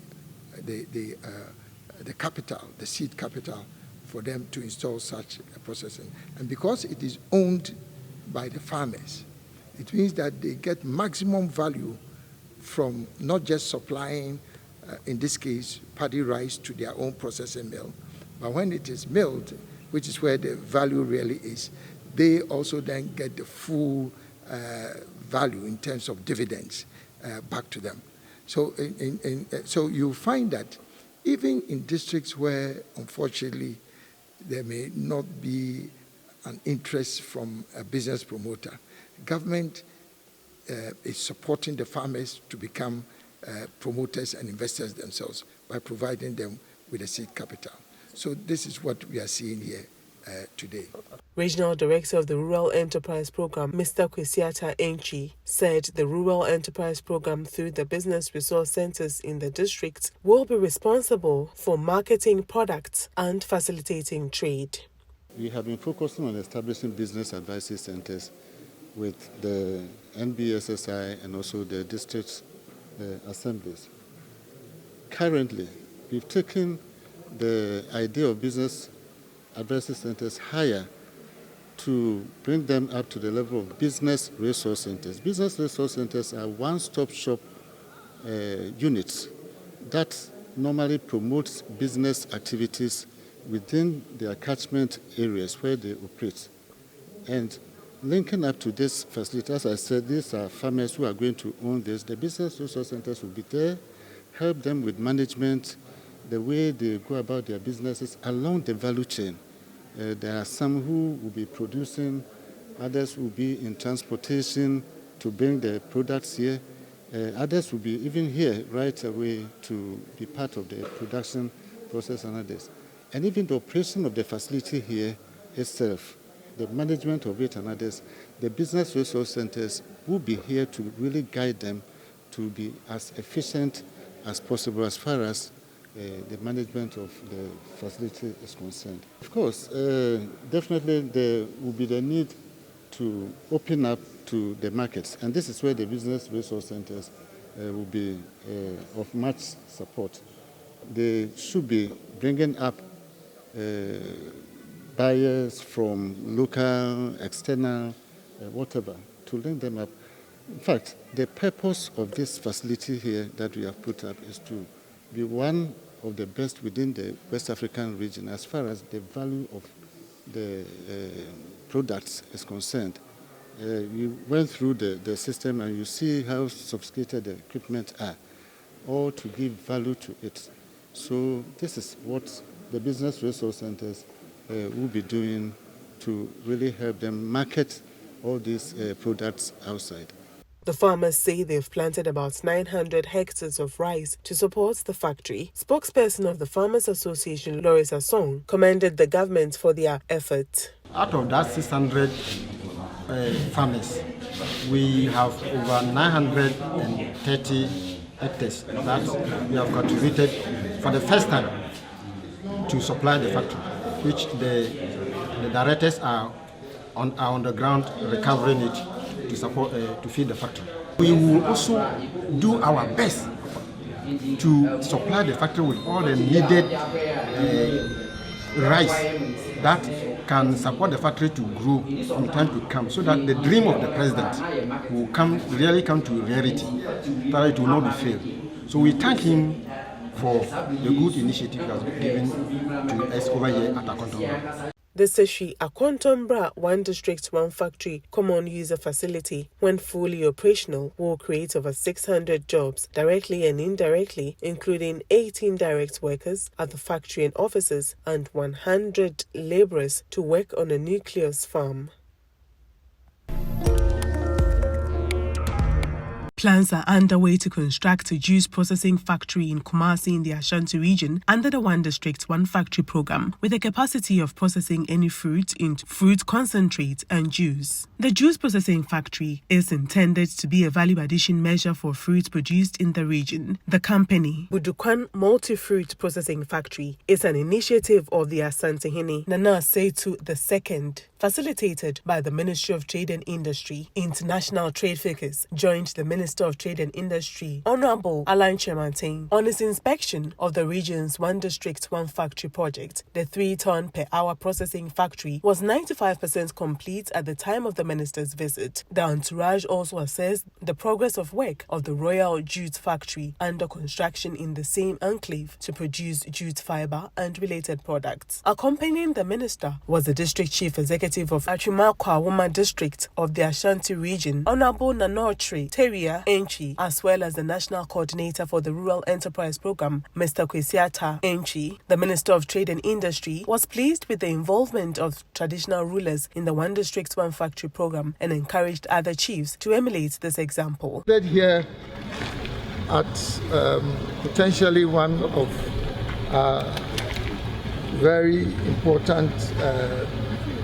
capital, the seed capital, for them to install such a processing. And because it is owned by the farmers, it means that they get maximum value from not just supplying, in this case, paddy rice to their own processing mill, but when it is milled, which is where the value really is, they also then get the full value in terms of dividends back to them. So, so you find that even in districts where, unfortunately, there may not be an interest from a business promoter, government is supporting the farmers to become promoters and investors themselves by providing them with a seed capital. So this is what we are seeing here today. Regional Director of the Rural Enterprise Program, Mr. Kwesiata Enchi, said the Rural Enterprise Program through the Business Resource Centers in the district will be responsible for marketing products and facilitating trade. We have been focusing on establishing business advisory centers with the NBSSI and also the district assemblies. Currently, we've taken the idea of business advisory centers higher to bring them up to the level of business resource centers. Business resource centers are one-stop shop units that normally promotes business activities within their catchment areas where they operate. And linking up to this facility, as I said, these are farmers who are going to own this. The business resource centers will be there, help them with management, the way they go about their businesses along the value chain. There are some who will be producing, others will be in transportation to bring the products here. Others will be even here right away to be part of the production process and others. And even the operation of the facility here itself, the management of it and others, the business resource centers will be here to really guide them to be as efficient as possible as far as the management of the facility is concerned. Of course, definitely there will be the need to open up to the markets, and this is where the business resource centers will be of much support. They should be bringing up buyers from local, external, whatever, to link them up. In fact, the purpose of this facility here that we have put up is to be one of the best within the West African region as far as the value of the products is concerned. You went through the system and you see how sophisticated the equipment are, all to give value to it. So this is what the business resource centers will be doing to really help them market all these products outside. The farmers say they've planted about 900 hectares of rice to support the factory. Spokesperson of the Farmers Association, Loris Asong, commended the government for their efforts. Out of that 600 farmers, we have over 930 hectares that we have contributed for the first time to supply the factory, which the directors are on the ground recovering it to support to feed the factory. We will also do our best to supply the factory with all the needed rice that can support the factory to grow in time to come, so that the dream of the president will really come to reality, that it will not be failed. So we thank him for the good initiative he has given to us over here at Akontombra. The Seshi Akontombra One District One Factory Common User Facility, when fully operational, will create over 600 jobs, directly and indirectly, including 18 direct workers at the factory and offices and 100 laborers to work on a nucleus farm. Plans are underway to construct a juice processing factory in Kumasi in the Ashanti region under the One District One Factory program, with a capacity of processing any fruit into fruit concentrate and juice. The juice processing factory is intended to be a value addition measure for fruit produced in the region. The company, Budukwan Multi-Fruit Processing Factory, is an initiative of the Asantehene Nana Setu II, facilitated by the Ministry of Trade and Industry. International trade figures joined the Minister of Trade and Industry, Honorable Alain Chemantin, on his inspection of the region's One District One Factory project. The 3-ton per hour processing factory was 95% complete at the time of the minister's visit. The entourage also assessed the progress of work of the Royal Jute Factory under construction in the same enclave to produce jute fiber and related products. Accompanying the minister was the District Chief Executive of Achimakwa Woma District of the Ashanti region, Honorable Nanotre Teria Enchi, as well as the National Coordinator for the Rural Enterprise Program, Mr. Kwesiata Enchi. The Minister of Trade and Industry was pleased with the involvement of traditional rulers in the One District One Factory program and encouraged other chiefs to emulate this example. Here at potentially one of very important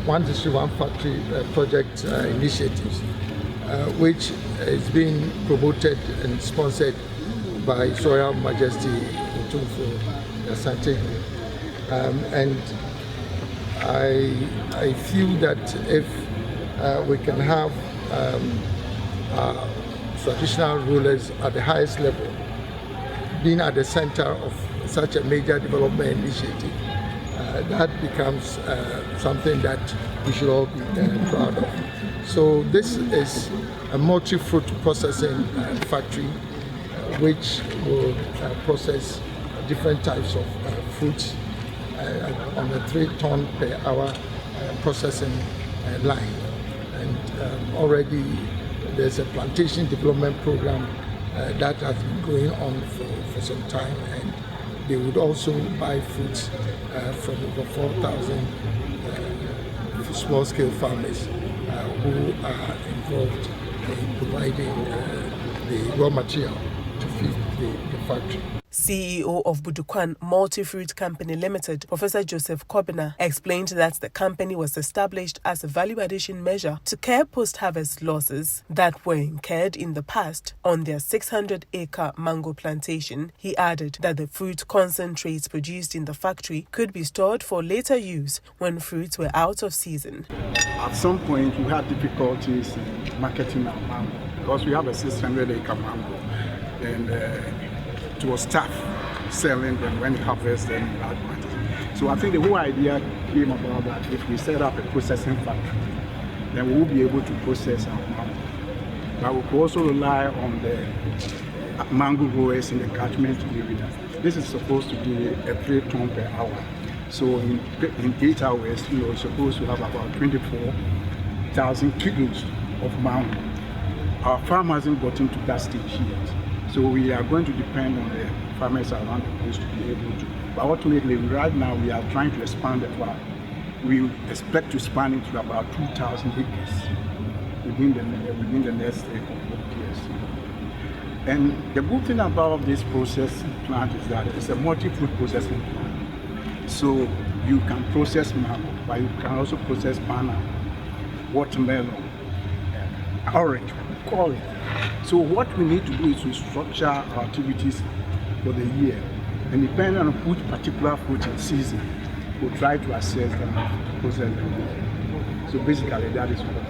One District One Factory project initiatives, which is being promoted and sponsored by His Royal Majesty Otumfuo Asante. And I feel that if we can have traditional rulers at the highest level being at the center of such a major development initiative, that becomes something that we should all be proud of. So this is a multi-fruit processing factory which will process different types of fruits on a 3-ton per hour processing line. And already there's a plantation development program that has been going on for some time, and they would also buy fruits from over 4,000 small-scale farmers who are involved in providing the raw material to feed the factory. CEO of Budukwan Multi-Fruit Company Limited, Professor Joseph Kobina, explained that the company was established as a value addition measure to curb post-harvest losses that were incurred in the past on their 600-acre mango plantation. He added that the fruit concentrates produced in the factory could be stored for later use when fruits were out of season. At some point, we had difficulties in marketing our mango because we have a 600-acre mango, and it was tough selling them when you harvest them in large quantities. So So I think the whole idea came about that if we set up a processing factory, then we will be able to process our mango. But we could also rely on the mango growers in the catchment area. This is supposed to be a 3 ton per hour. So in 8 hours, you're supposed to have about 24,000 kilos of mango. Our farm hasn't gotten to that stage yet. So we are going to depend on the farmers around the coast to be able to. But ultimately, right now, we are trying to expand the farm. We expect to expand it to about 2,000 acres within the next couple of years. And the good thing about this processing plant is that it's a multi-fruit processing plant. So you can process mango, but you can also process banana, watermelon, orange, call it. So what we need to do is to structure our activities for the year. And depending on which particular fruit in season, we'll try to assess them and process them. So basically that is what.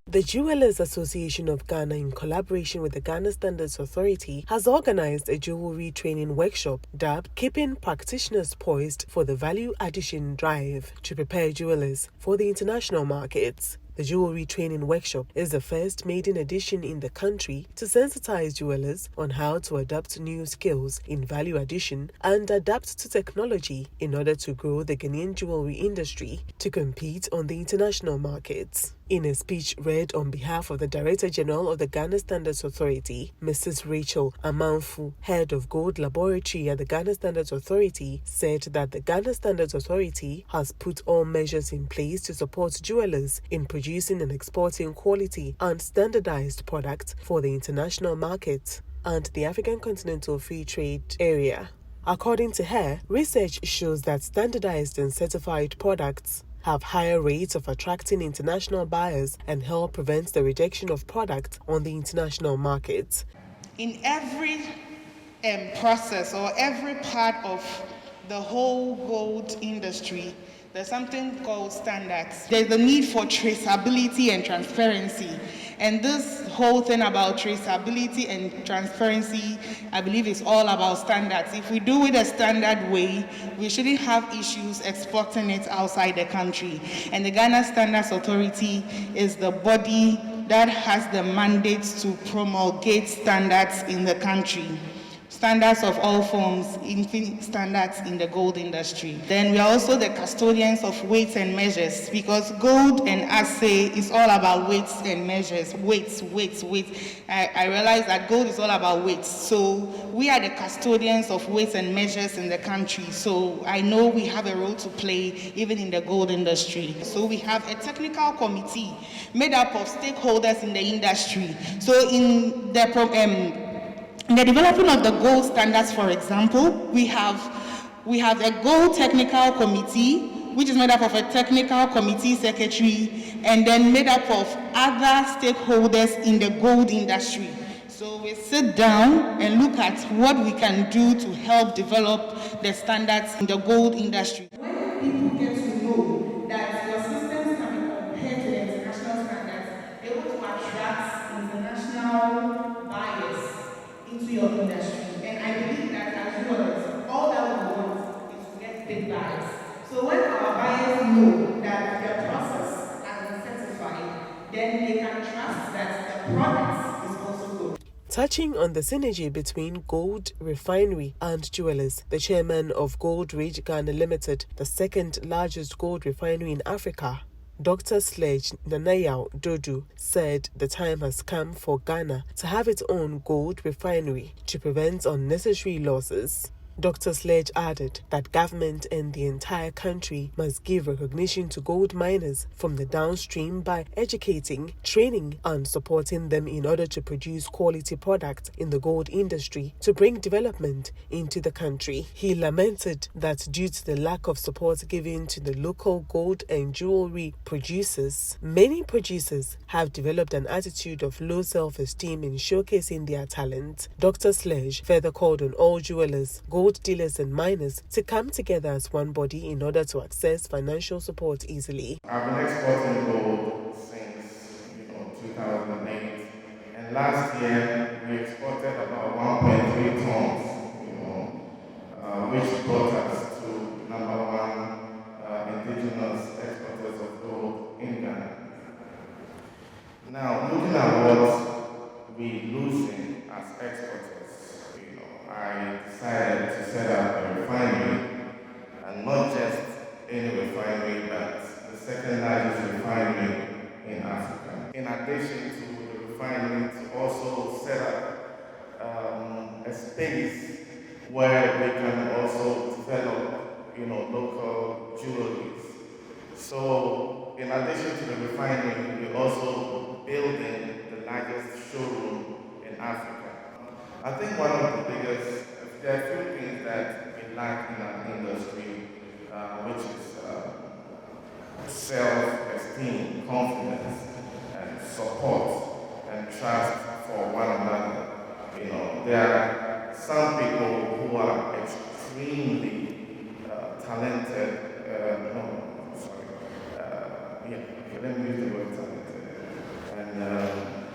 The Jewelers Association of Ghana, in collaboration with the Ghana Standards Authority, has organized a jewelry training workshop dubbed Keeping Practitioners Poised for the Value Addition Drive to prepare jewelers for the international markets. The Jewelry Training Workshop is the first maiden edition in the country to sensitize jewelers on how to adapt new skills in value addition and adapt to technology in order to grow the Ghanaian jewelry industry to compete on the international markets. In a speech read on behalf of the Director General of the Ghana Standards Authority, Mrs. Rachel Amanfu, head of Gold Laboratory at the Ghana Standards Authority, said that the Ghana Standards Authority has put all measures in place to support jewelers in producing and exporting quality and standardized products for the international market and the African Continental Free Trade Area. According to her, research shows that standardized and certified products have higher rates of attracting international buyers and help prevent the rejection of products on the international market. In every process or every part of the whole gold industry, there's something called standards. There's a need for traceability and transparency. And this whole thing about traceability and transparency, I believe, is all about standards. If we do it a standard way, we shouldn't have issues exporting it outside the country. And the Ghana Standards Authority is the body that has the mandate to promulgate standards in the country. Standards of all forms, including standards in the gold industry. Then we are also the custodians of weights and measures, because gold and assay is all about weights and measures. Weights. I realize that gold is all about weights. So we are the custodians of weights and measures in the country. So I know we have a role to play even in the gold industry. So we have a technical committee made up of stakeholders in the industry. So in the development of the gold standards, for example, we have a gold technical committee, which is made up of a technical committee secretary, and then made up of other stakeholders in the gold industry. So we sit down and look at what we can do to help develop the standards in the gold industry. When people get to know that your systems can be compared to the international standards, they're able to attract international buyers into your industry. And I believe that as jewelers, all that we want is to get big buyers. So when our buyers know that their process has been certified, then they can trust that the product is also good. Touching on the synergy between gold refinery and jewelers, the chairman of Gold Ridge Ghana Limited, the second largest gold refinery in Africa, Dr. Sledge Nanayao Dodu, said the time has come for Ghana to have its own gold refinery to prevent unnecessary losses. Dr. Sledge added that government and the entire country must give recognition to gold miners from the downstream by educating, training, and supporting them in order to produce quality products in the gold industry to bring development into the country. He lamented that due to the lack of support given to the local gold and jewelry producers, many producers have developed an attitude of low self-esteem in showcasing their talent. Dr. Sledge further called on all jewelers, gold dealers and miners to come together as one body in order to access financial support easily. I've been exporting gold since 2008, and last year we exported about 1.3 tons, which brought us to #1 indigenous exporters of gold in Ghana. Now, looking at what we're losing as exporters, I decided to set up a refinery, and not just any refinery, but the second largest refinery in Africa. In addition to the refinery, to also set up a space where we can also develop, local jewelries. So, in addition to the refinery, we're also building the largest showroom in Africa. I think one of the biggest, there are a few things that we lack in our industry, which is self-esteem, confidence, and support, and trust for one another. There are some people who are extremely talented, let me use the word talented, and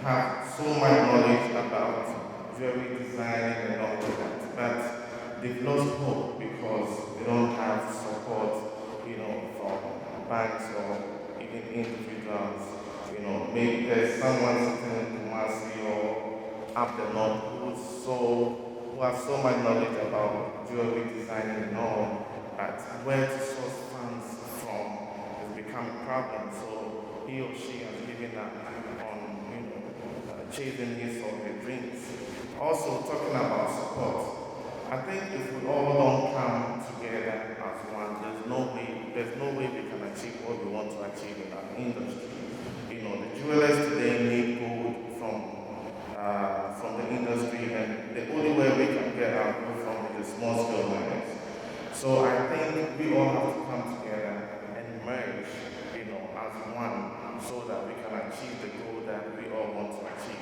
have so much knowledge about jewelry designing and all of that, but they've lost hope because they don't have support, from banks or even individuals. Maybe there's someone sitting in Kumasi or up the north who have so much knowledge about jewelry designing and all, but where to source funds from has become a problem. So he or she has given up on chasing his or her dreams. Also, talking about support, I think if we all don't come together as one, there's no way we can achieve what we want to achieve in our industry. The jewelers today need gold from the industry, and the only way we can get our gold from is the small scale miners. So I think we all have to come together and merge, as one, so that we can achieve the goal that we all want to achieve.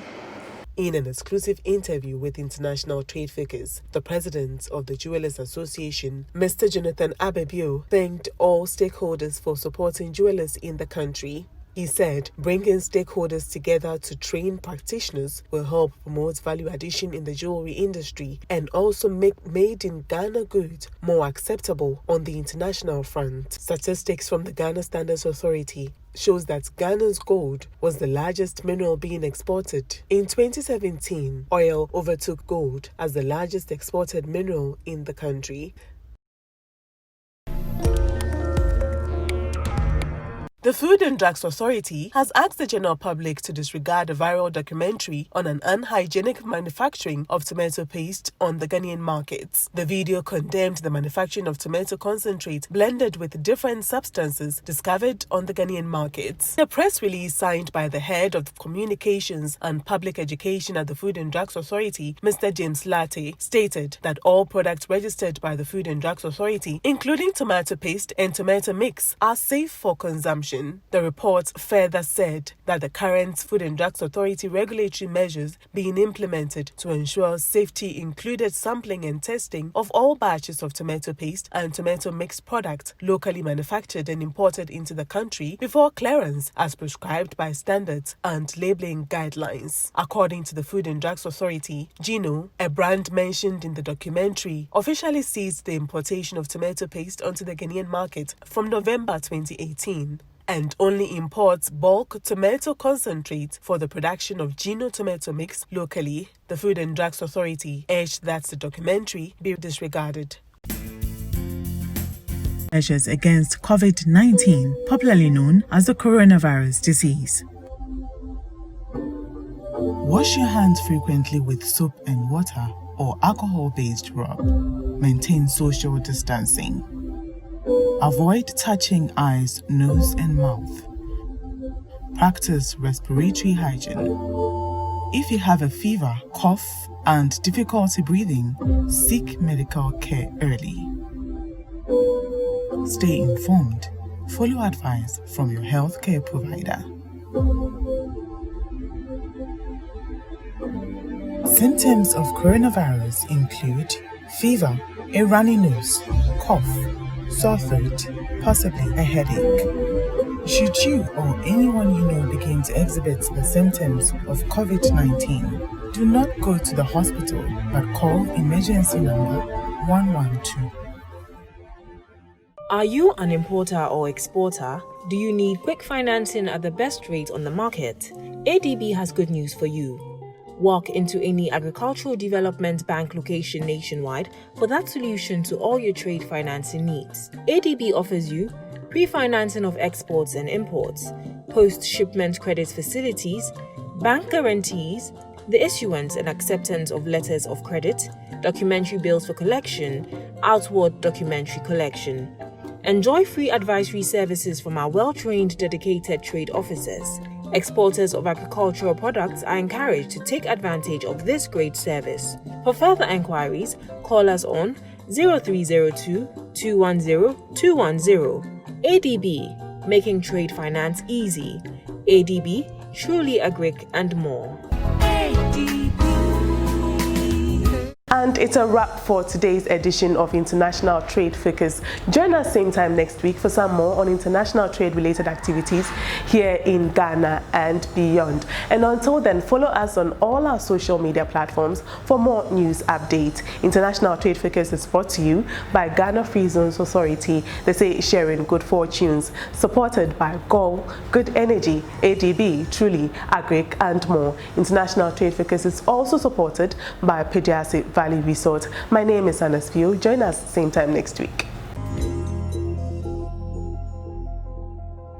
In an exclusive interview with International Trade Focus, the president of the Jewelers Association, Mr. Jonathan Abebio, thanked all stakeholders for supporting jewelers in the country. He said bringing stakeholders together to train practitioners will help promote value addition in the jewelry industry and also make made-in-Ghana goods more acceptable on the international front. Statistics from the Ghana Standards Authority shows that Ghana's gold was the largest mineral being exported. In 2017, oil overtook gold as the largest exported mineral in the country. The Food and Drugs Authority has asked the general public to disregard a viral documentary on an unhygienic manufacturing of tomato paste on the Ghanaian markets. The video condemned the manufacturing of tomato concentrate blended with different substances discovered on the Ghanaian markets. The press release signed by the head of communications and public education at the Food and Drugs Authority, Mr. James Latte, stated that all products registered by the Food and Drugs Authority, including tomato paste and tomato mix, are safe for consumption. The report further said that the current Food and Drugs Authority regulatory measures being implemented to ensure safety included sampling and testing of all batches of tomato paste and tomato mix products locally manufactured and imported into the country before clearance as prescribed by standards and labeling guidelines. According to the Food and Drugs Authority, Gino, a brand mentioned in the documentary, officially ceased the importation of tomato paste onto the Ghanaian market from November 2018. And only imports bulk tomato concentrate for the production of Gino tomato mix locally. The Food and Drugs Authority urged that the documentary be disregarded. Measures against COVID-19, popularly known as the coronavirus disease. Wash your hands frequently with soap and water or alcohol-based rub. Maintain social distancing. Avoid touching eyes, nose, and mouth. Practice respiratory hygiene. If you have a fever, cough, and difficulty breathing, seek medical care early. Stay informed. Follow advice from your healthcare provider. Symptoms of coronavirus include fever, a runny nose, cough, sore throat, possibly a headache. Should you or anyone you know begin to exhibit the symptoms of COVID-19, Do not go to the hospital, but call emergency number 112. Are you an importer or exporter? Do you need quick financing at the best rate on the market? ADB has good news for you. Walk into any agricultural development bank location nationwide for that solution to all your trade financing needs. ADB offers you pre-financing of exports and imports, post-shipment credit facilities, bank guarantees, the issuance and acceptance of letters of credit, documentary bills for collection, outward documentary collection. Enjoy free advisory services from our well-trained, dedicated trade officers. Exporters of agricultural products are encouraged to take advantage of this great service. For further enquiries, call us on 0302 210 210. ADB, making trade finance easy. ADB, truly agric and more. And it's a wrap for today's edition of International Trade Focus. Join us same time next week for some more on international trade-related activities here in Ghana and beyond. And until then, follow us on all our social media platforms for more news updates. International Trade Focus is brought to you by Ghana Free Zones Authority. They say sharing good fortunes. Supported by GOL, Good Energy, ADB, Truly, Agric, and more. International Trade Focus is also supported by Pediasi Valley Resort. My name is Anna Spio. Join us same time next week.